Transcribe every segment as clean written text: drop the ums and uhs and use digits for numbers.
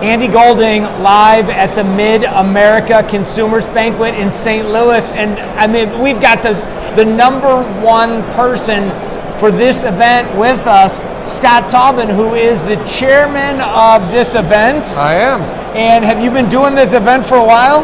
Andy Golding live at the Mid-America Consumers Banquet in St. Louis. And I mean, we've got the number one person for this event with us, Scott Tauben, who is the chairman of this event. I am. And have you been doing this event for a while?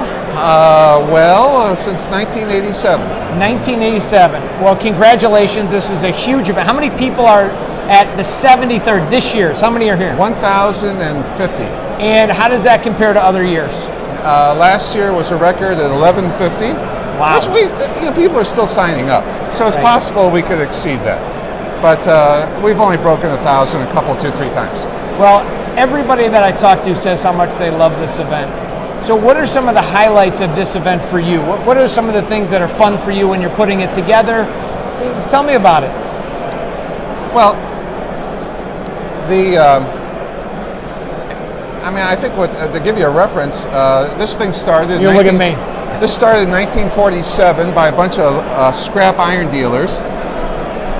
Since 1987. 1987. Well, congratulations. This is a huge event. How many people are at the 73rd this year? How many are here? 1,050. And how does that compare to other years? Last year was a record at 1,150. Wow. Which people are still signing up. So it's possible we could exceed that. But we've only broken 1,000 a couple, 2-3 times. Well, everybody that I talk to says how much they love this event. So what are some of the highlights of this event for you? What are some of the things that are fun for you when you're putting it together? Tell me about it. Well, I think to give you a reference, this thing started. You look at me. This started in 1947 by a bunch of scrap iron dealers,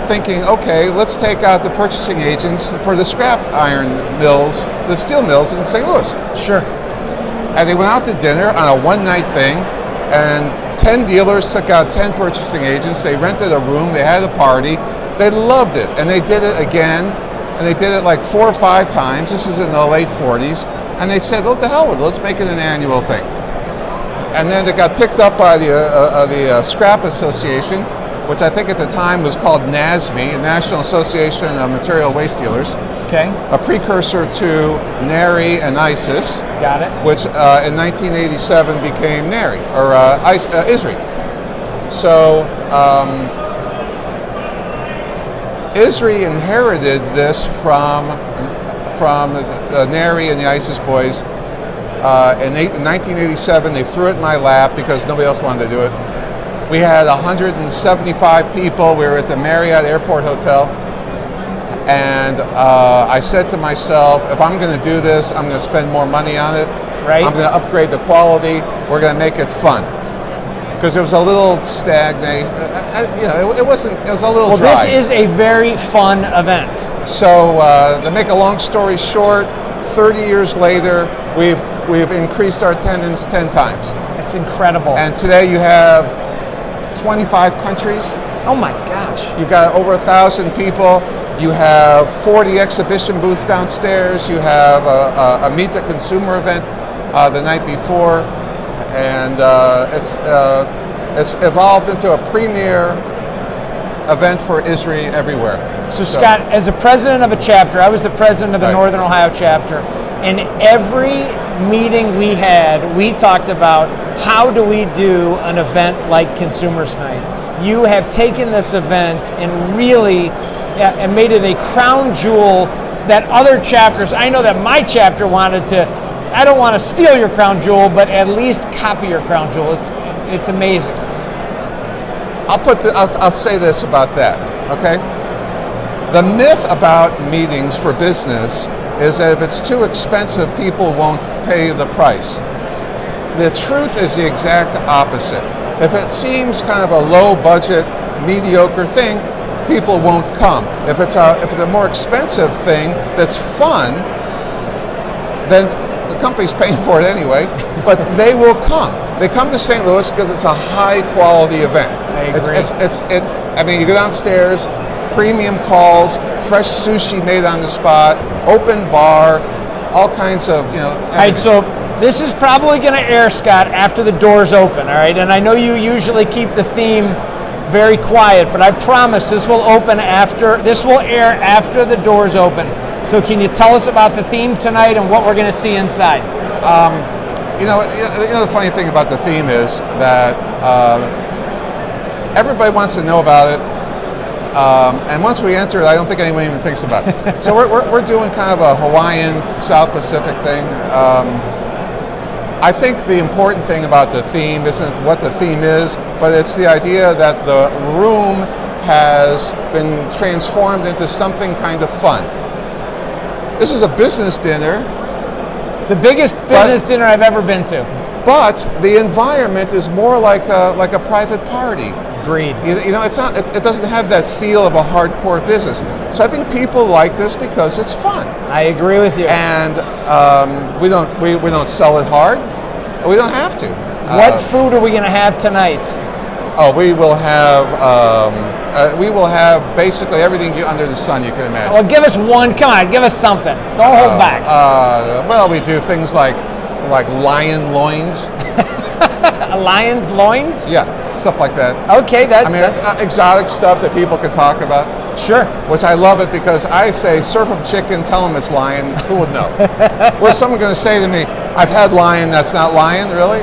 thinking, okay, let's take out the purchasing agents for the scrap iron mills, the steel mills in St. Louis. Sure. And they went out to dinner on a one-night thing, and 10 dealers took out 10 purchasing agents. They rented a room. They had a party. They loved it, and they did it again. And they did it like 4 or 5 times. This is in the late 40s. And they said, what the hell with it? Let's make it an annual thing. And then it got picked up by the Scrap Association, which I think at the time was called NASME, National Association of Material Waste Dealers. Okay. A precursor to NARI and ISIS. Got it. Which in 1987 became NARI, or ISRI. So, ISRI inherited this from the NARI and the ISIS boys. In 1987, they threw it in my lap because nobody else wanted to do it. We had 175 people. We were at the Marriott Airport Hotel. And I said to myself, if I'm going to do this, I'm going to spend more money on it. Right. I'm going to upgrade the quality. We're going to make it fun. Because it was a little stagnant, it was a little dry. Well, this is a very fun event. So to make a long story short, 30 years later, we've increased our attendance 10 times. It's incredible. And today you have 25 countries. Oh my gosh. You've got over 1,000 people. You have 40 exhibition booths downstairs. You have a Meet the Consumer event the night before. And it's evolved into a premier event for ISRI everywhere. So Scott, as the president of a chapter, I was the president of the Northern Ohio chapter, and every meeting we had, we talked about how do we do an event like Consumers Night. You have taken this event and really and made it a crown jewel that other chapters, I know that my chapter wanted to, I don't want to steal your crown jewel, but at least copy your crown jewel. It's amazing. I'll say this about that, okay? The myth about meetings for business is that if it's too expensive, people won't pay the price. The truth is the exact opposite. If it seems kind of a low budget, mediocre thing, people won't come. If it's a more expensive thing that's fun, then the company's paying for it anyway, but they will come. They come to St. Louis because it's a high quality event. I agree. You go downstairs, premium calls, fresh sushi made on the spot, open bar, all kinds of, All right, so this is probably going to air, Scott, after the doors open, all right? And I know you usually keep the theme very quiet, but I promise this will air after the doors open. So can you tell us about the theme tonight and what we're going to see inside? The funny thing about the theme is that everybody wants to know about it, and once we enter it, I don't think anyone even thinks about it. So we're doing kind of a Hawaiian, South Pacific thing. I think the important thing about the theme isn't what the theme is, but it's the idea that the room has been transformed into something kind of fun. This is a business dinner. The biggest business dinner I've ever been to. But the environment is more like a private party. Agreed. You know, it's not. It doesn't have that feel of a hardcore business. So I think people like this because it's fun. I agree with you. And we don't sell it hard. We don't have to. What food are we going to have tonight? Oh, we will have basically everything under the sun you can imagine. Well, give us one. Come on, give us something. Don't hold back. Well, we do things like lion loins. Lion's loins? Yeah, stuff like that. Okay, exotic stuff that people can talk about. Sure. Which I love it because I say, serve them chicken, tell them it's lion. Who would know? What's someone going to say to me, I've had lion, that's not lion, really?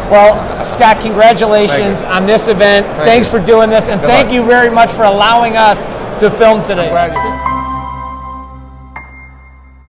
Well, Scott, congratulations on this event. Thanks for doing this, and thank you very much for allowing us to film today. I'm glad you